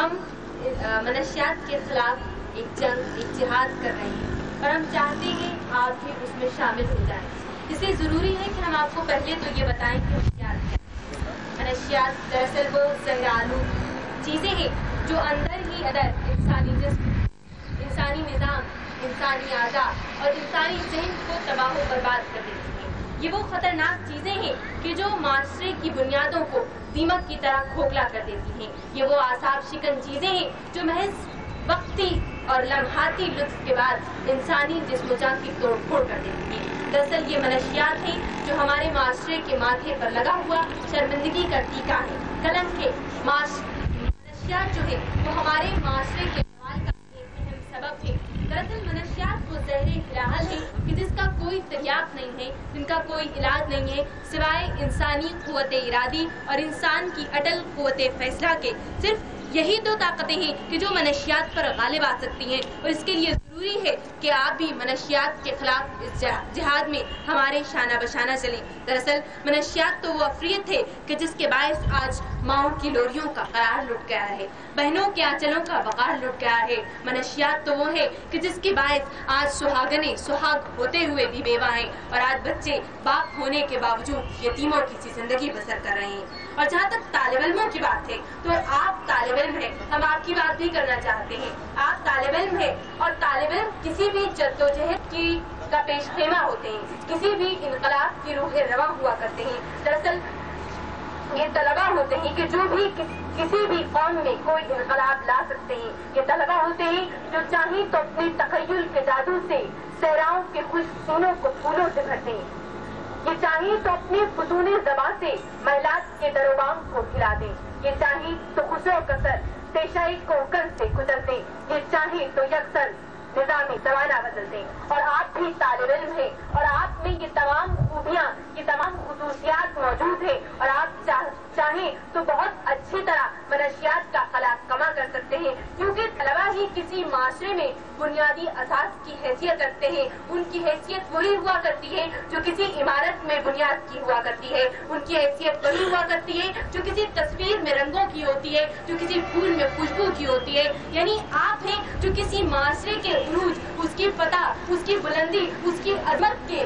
ہم منشیات کے خلاف ایک جنگ، ایک جہاد کر رہے ہیں اور ہم چاہتے ہیں آپ بھی اس میں شامل ہو جائیں. اس لیے ضروری ہے کہ ہم آپ کو پہلے تو یہ بتائیں کہ منشیات کیا ہے. منشیات دراصل وہ زہرآلود چیزیں ہیں جو اندر ہی اندر انسانی جسم، انسانی نظام، انسانی اعضاء اور انسانی ذہن کو تباہ و برباد کر دیتی ہیں. یہ وہ خطرناک چیزیں ہیں کہ جو معاشرے کی بنیادوں کو دیمک کی طرح کھوکھلا کر دیتی ہیں. یہ وہ اعصاب شکن چیزیں ہیں جو محض وقتی اور لمحاتی لطف کے بعد انسانی جسم و جان کی توڑ پھوڑ کر دیتی ہیں. دراصل یہ منشیات ہیں جو ہمارے معاشرے کے ماتھے پر لگا ہوا شرمندگی کا ٹیکا ہے، کلنک ہے. منشیات جو ہے وہ ہمارے معاشرے کے زوال کا ایک اہم سبب ہے. دراصل منشیات وہ زہر ہلاہل ہے کہ جس کا کوئی تریاق نہیں ہے، جن کا کوئی علاج نہیں ہے سوائے انسانی قوت ارادی اور انسان کی اٹل قوت فیصلہ کے. صرف یہی دو طاقتیں ہیں کہ جو منشیات پر غالب آ سکتی ہیں اور اس کے لیے ضروری ہے کہ آپ بھی منشیات کے خلاف اس جہاد میں ہمارے شانہ بشانہ چلیں. دراصل منشیات تو وہ افریت ہے کہ جس کے باعث آج ماؤں کی لوریوں کا قرار لٹ گیا ہے، بہنوں کے آنچلوں کا وقار لٹ گیا ہے. منشیات تو وہ ہے کہ جس کے باعث آج سہاگنیں سہاگ ہوتے ہوئے بھی بیوہ ہیں اور آج بچے باپ ہونے کے باوجود یتیموں کی سی زندگی بسر کر رہے ہیں. اور جہاں تک طالب علموں کی بات ہے تو آپ طالب علم ہیں، ہم آپ کی بات بھی کرنا چاہتے ہیں. آپ طالب علم ہیں اور طالب علم کسی بھی جدوجہد کی کا پیش خیمہ ہوتے ہیں، کسی بھی انقلاب کی روح رواں ہوا کرتے ہیں. دراصل یہ طلبہ ہوتے ہیں کہ جو بھی کسی بھی قوم میں کوئی انقلاب لا سکتے ہیں. یہ طلبہ ہوتے ہیں جو چاہیں تو اپنی تخیل کے جادو سے صحراؤں کے خوش سینوں کو پھولوں سے بھرتے ہیں. یہ چاہیں تو اپنی فتون زبان سے محلات کے دروبام کو کھلا دیں. یہ چاہیں تو خسرو کثر پیشائی کو کن سے کچل دیں. یہ چاہیں تو یکسر نظامی زمانہ بدل دیں. اور آپ بھی طالب علم ہیں اور آپ میں یہ تمام خوبیاں، یہ تمام خصوصیات موجود ہیں اور آپ چاہیں تو بہت اچھی طرح منشیات کا خلا کما کر سکتے ہیں. کیونکہ طلبہ ہی کسی معاشرے میں بنیادی اساس کی حیثیت رکھتے ہیں. ان کی حیثیت وہی ہوا کرتی ہے جو کسی عمارت میں بنیاد کی ہوا کرتی ہے. ان کی حیثیت وہی ہوا کرتی ہے جو کسی تصویر میں رنگوں کی ہوتی ہے، جو کسی پھول میں خوشبو کی ہوتی ہے. یعنی آپ ہیں جو کسی معاشرے کے عروج، اس کی فتح، اس کی بلندی، اس کی عظمت کے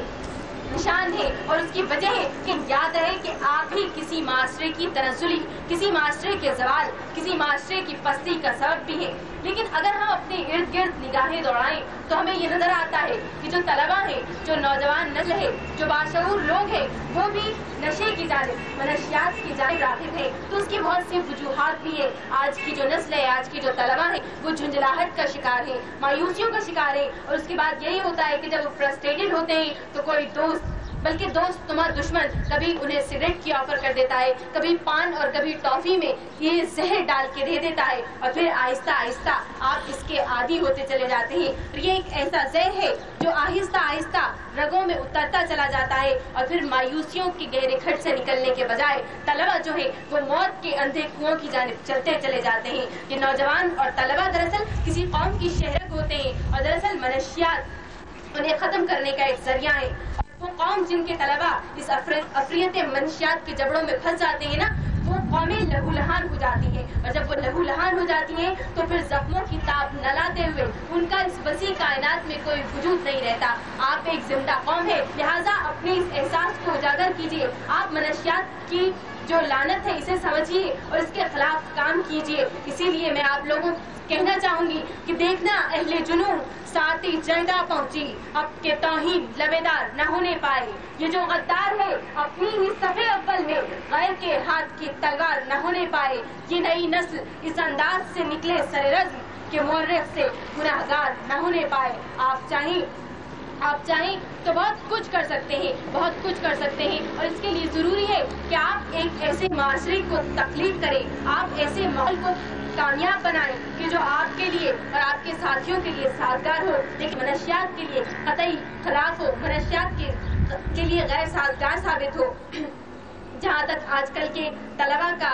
نشان ہے. اور اس کی وجہ ہے کہ یاد ہے کہ آپ ہی کسی معاشرے کی تنزلی، کسی معاشرے کے زوال، کسی معاشرے کی پستی کا سبب بھی ہے. لیکن اگر ہم اپنے ارد گرد نگاہیں دوڑائیں تو ہمیں یہ نظر آتا ہے کہ جو طلبہ ہیں، جو نوجوان نسل ہے، جو باشعور لوگ ہیں، وہ بھی نشے کی جانب، منشیات کی جانب راغب ہے. تو اس کی بہت سی وجوہات بھی ہے. آج کی جو نسل ہے، آج کی جو طلبہ ہیں، وہ جھنجھلاہٹ کا شکار ہے، مایوسیوں کا شکار ہے. اور اس کے بعد یہی ہوتا ہے کہ جب وہ فرسٹریٹڈ ہوتے ہیں تو کوئی دوست، بلکہ دوست تمہارا دشمن، کبھی انہیں سگریٹ کی آفر کر دیتا ہے، کبھی پان اور کبھی ٹافی میں یہ زہر ڈال کے دے دیتا ہے اور پھر آہستہ آہستہ آپ اس کے عادی ہوتے چلے جاتے ہیں. اور یہ ایک ایسا زہر ہے جو آہستہ آہستہ رگوں میں اترتا چلا جاتا ہے اور پھر مایوسیوں کے گہرے کھڈ سے نکلنے کے بجائے طلبہ جو ہے وہ موت کے اندھے کنویں کی جانب چلتے چلے جاتے ہیں. یہ نوجوان اور طلبہ دراصل کسی قوم کی شہرت ہوتے ہیں اور دراصل منشیات انہیں ختم کرنے کا ایک ذریعہ ہے. وہ قوم جن کے طلبہ اس افریت منشیات کے جبڑوں میں پھنس جاتے ہیں نا، وہ قومیں لہو لہان ہو جاتی ہیں. اور جب وہ لہو لہان ہو جاتی ہیں تو پھر زخموں کی تاب نہ لاتے ہوئے ان کا اس وسیع کائنات میں کوئی وجود نہیں رہتا. آپ ایک زندہ قوم ہے، لہٰذا اپنے اس احساس کو اجاگر کیجیے. آپ منشیات کی جو لعنت ہے اسے سمجھیے اور اس کے خلاف کام کیجیے. اسی لیے میں آپ لوگوں کہنا چاہوں گی کہ دیکھنا اہل جنون ساتھی جنگا پہنچی، اب کے توہین لبیدار نہ ہونے پائے. یہ جو غدار ہے اپنی ہی صفحے اول میں غیر کے ہاتھ کی تلوار نہ ہونے پائے. یہ نئی نسل اس انداز سے نکلے سر رزم کے مورخ سے گناہگار نہ ہونے پائے. آپ چاہیں تو بہت کچھ کر سکتے ہیں، بہت کچھ کر سکتے ہیں. اور اس کے لیے ضروری ہے کہ آپ ایک ایسے معاشرے کو تخلیق کریں، آپ ایسے ماحول کو کامیاب بنائیں کہ جو آپ کے لیے اور آپ کے ساتھیوں کے لیے سازگار ہو، لیکن منشیات کے لیے قطعی خلاف ہو، منشیات کے لیے غیر سازگار ثابت ہو. جہاں تک آج کل کے طلبہ کا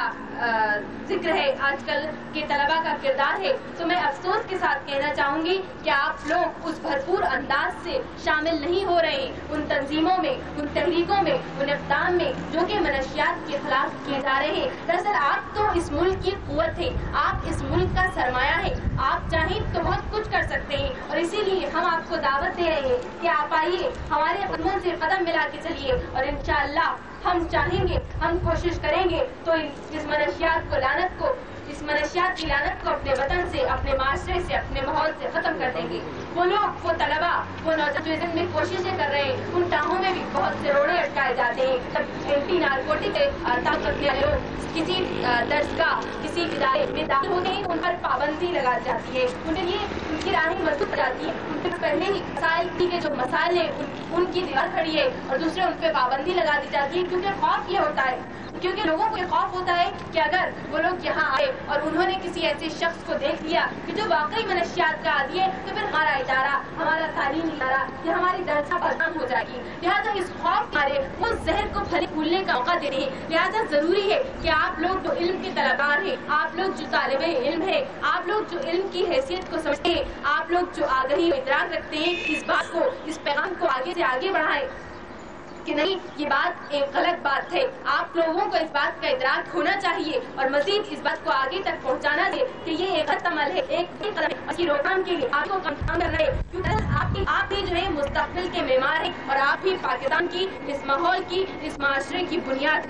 ذکر ہے، آج کل کے طلبہ کا کردار ہے، تو میں افسوس کے ساتھ کہنا چاہوں گی کہ آپ لوگ اس بھرپور انداز سے شامل نہیں ہو رہے ہیں ان تنظیموں میں، ان تحریکوں میں، ان اقدام میں جو کہ منشیات کے خلاف کیے جا رہے ہیں. دراصل آپ تو اس ملک کی قوت ہے، آپ اس ملک کا سرمایہ ہے، آپ چاہیں تو بہت کچھ کر سکتے ہیں، اور اسی لیے ہم آپ کو دعوت دے رہے ہیں کہ آپ آئیے، ہمارے قدموں سے قدم ملا کے چلیے، اور انشاءاللہ ہم چاہیں گے، ہم کوشش کریں گے تو اس منشیات کی لعنت کو اپنے وطن سے، اپنے معاشرے سے، اپنے ماحول سے ختم کر دیں گے۔ وہ لوگ، وہ طلبا، وہ نوجوان میں کوششیں کر رہے ہیں، ان ٹانگوں میں بھی بہت سے روڑے اٹکائے جاتے ہیں۔ جب اینٹی نارکوٹک طاقت رکھنے والے لوگ کسی درسگاہ، کسی ادارے میں داخل ہوتے ہیں، ان پر پابندی لگائی جاتی ہے، ان کے لیے ان کی راہیں مسدود ہو جاتی ہیں، ان کے پہلے ہی مسائل کے جو مسائل ہیں ان کی دیوار کھڑی ہے، اور دوسرے ان پہ پابندی لگا دی جاتی ہے، کیونکہ خوف یہ ہوتا ہے، کیونکہ لوگوں کو یہ خوف ہوتا ہے کہ اگر وہ لوگ یہاں آئے اور انہوں نے کسی ایسے شخص کو دیکھ لیا کہ جو واقعی منشیات کا عادی ہے، تو پھر ہمارا ادارہ، ہمارا تعلیمی ادارہ یا ہماری درسگاہ بدنام ہو جائے گی۔ لہٰذا اس خوف کے مارے وہ زہر کو پھلے پھولنے کا موقع دیتے ہیں۔ لہٰذا ضروری ہے کہ آپ لوگ جو علم کے طلباء ہیں، آپ لوگ جو طالب علم ہیں، آپ لوگ جو علم کی حیثیت کو سمجھتے ہیں، آپ لوگ جو آگہی و ادراک رکھتے ہیں، اس بات کو، اس پیغام کو آگے سے آگے بڑھائیں کہ نہیں، یہ بات ایک غلط بات ہے۔ آپ لوگوں کو اس بات کا ادراک ہونا چاہیے، اور مزید اس بات کو آگے تک پہنچانا چاہیے کہ یہ ایک غلط عمل ہے، ایک قدم ہے، اس کی روک تھام کے لیے آپ کو کام کر رہے ہیں، کیونکہ آپ ہی جو ہے مستقبل کے معمار ہیں، اور آپ ہی پاکستان کی، اس ماحول کی، اس معاشرے کی بنیاد۔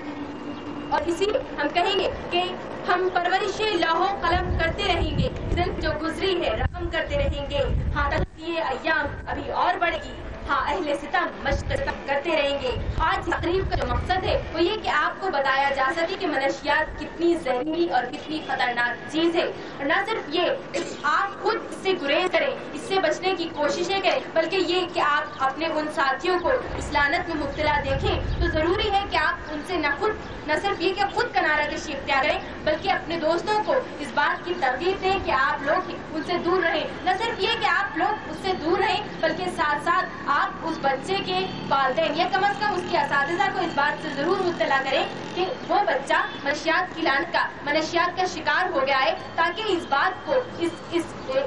اور اسی لیے ہم کہیں گے کہ ہم پرورش لوح و قلم کرتے رہیں گے، صرف جو گزری ہے رقم کرتے رہیں گے، ہاں یہ ایام ابھی اور بڑھے گی، ہاں اہل ستم مشق کرتے رہیں گے۔ آج تقریب کا جو مقصد ہے وہ یہ کہ آپ کو بتایا جا سکے کہ منشیات کتنی زہریلی اور کتنی خطرناک چیز ہے، اور نہ صرف یہ آپ خود اس سے گریز کریں، اس سے بچنے کی کوششیں کریں، بلکہ یہ کہ آپ اپنے ان ساتھیوں کو اس لعنت میں مبتلا دیکھیں تو ضروری ہے کہ آپ ان سے نہ صرف یہ کہ خود کنارہ کشی اختیار کریں، بلکہ اپنے دوستوں کو اس بات کی ترغیب دیں کہ آپ لوگ ان سے دور رہیں۔ نہ صرف یہ کہ آپ لوگ اس سے دور رہیں، بلکہ ساتھ ساتھ آپ اس بچے کے والدین یا کم از کم اس کے اساتذہ کو اس بات سے ضرور مطلع کریں کہ وہ بچہ منشیات کی لعنت کا، منشیات کا شکار ہو گیا ہے، تاکہ اس بات کو، اس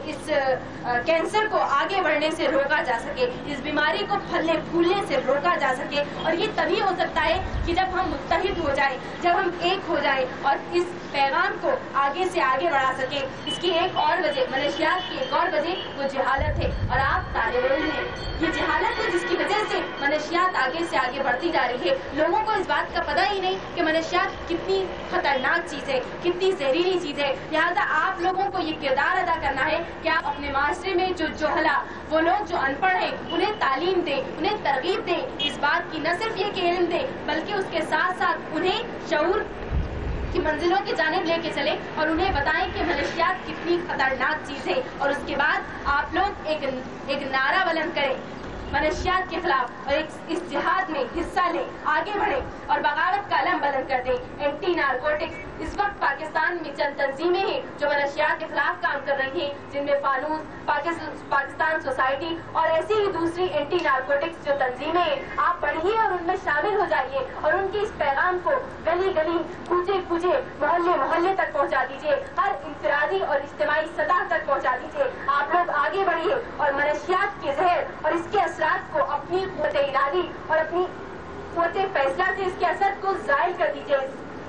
کینسر کو آگے بڑھنے سے روکا جا سکے، اس بیماری کو پھلنے پھولنے سے روکا جا سکے۔ اور یہ تبھی ہو سکتا ہے کہ جب ہم متحد ہو جائیں، جب ہم ایک ہو جائیں اور اس پیغام کو آگے سے آگے بڑھا سکیں۔ اس کی ایک اور وجہ، منشیات کی ایک اور وجہ وہ جہالت ہے، اور آپ طالب علم ہیں، یہ جہالت ہے جس کی وجہ سے منشیات آگے سے آگے بڑھتی جا رہی ہے۔ لوگوں کو اس بات کا پتہ ہی نہیں کہ منشیات کتنی خطرناک چیز ہے، کتنی زہریلی چیز ہے۔ لہٰذا آپ لوگوں کو یہ کردار ادا کرنا ہے کہ آپ اپنے معاشرے میں جو جہلا، وہ لوگ جو ان پڑھ ہیں، انہیں تعلیم دیں، انہیں ترغیب دیں، اس بات کی نہ صرف یہ کہ علم دیں، بلکہ اس کے ساتھ ساتھ انہیں شعور کی منزلوں کی جانب لے کے چلیں، اور انہیں بتائیں کہ منشیات کتنی خطرناک چیز ہے۔ اور اس کے بعد آپ لوگ ایک نعرہ بلند کریں منشیات کے خلاف، اور اس جہاد میں حصہ لیں، آگے بڑھیں اور بغاوت کا علم بلند کر دیں۔ اینٹی نارکوٹکس، اس وقت پاکستان میں چند تنظیمیں ہیں جو منشیات کے خلاف کام کر رہی ہیں، جن میں فانوس، پاکستان سوسائٹی اور ایسی ہی دوسری اینٹی نارکوٹکس جو تنظیمیں ہیں، آپ بڑھیے اور ان میں شامل ہو جائیے، اور ان کی اس پیغام کو گلی گلی، کوچے کوچے، محلے محلے تک پہنچا دیجیے، ہر انفرادی اور اجتماعی سطح تک پہنچا دیجیے۔ آپ لوگ آگے بڑھیے اور منشیات کے زہر اور اس کے اثرات کو اپنی قوت ارادی اور اپنی قوت فیصلہ سے اس کے اثر کو زائل کر دیجیے،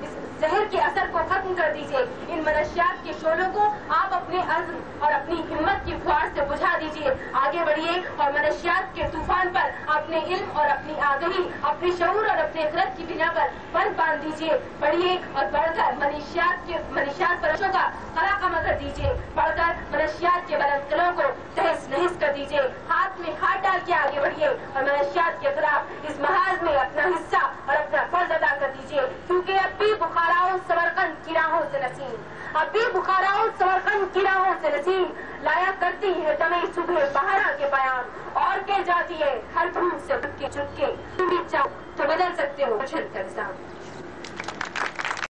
اس زہر کے اثر کو ختم کر دیجیے۔ ان منشیات کے شعلوں کو آپ اپنے عزم اور اپنی ہمت کی فوار سے بجھا دیجیے، آگے بڑھیے اور منشیات کے طوفان پر اپنے علم اور اپنی آگہی، اپنے شعور اور اپنے خرد کی بنا پر بند باندھ دیجیے، بڑھیے اور بڑھ کر منشیات پرشوں کا خلاقہ کر دیجیے، بڑھ کر منشیات کے بلند قلعوں کو تہس نہس کر دیجیے، ہاتھ میں ہاتھ ڈال کے آگے بڑھیے اور منشیات کے خلاف اس محاذ میں اپنا حصہ اور اپنا فرض ادا کر دیجیے، کیونکہ اب بھی بخارا سمرقند کی راہوں سے نسیم، اب بھی بخارا سمرقند کی راہوں سے نسیم لایا کرتی ہے دمیں صبح بہارا کے بیان، اور کہہ جاتی ہے ہر دھوم سے چھپ کے تم بھی چاہو تو بدل سکتے ہو چھل کر نظام۔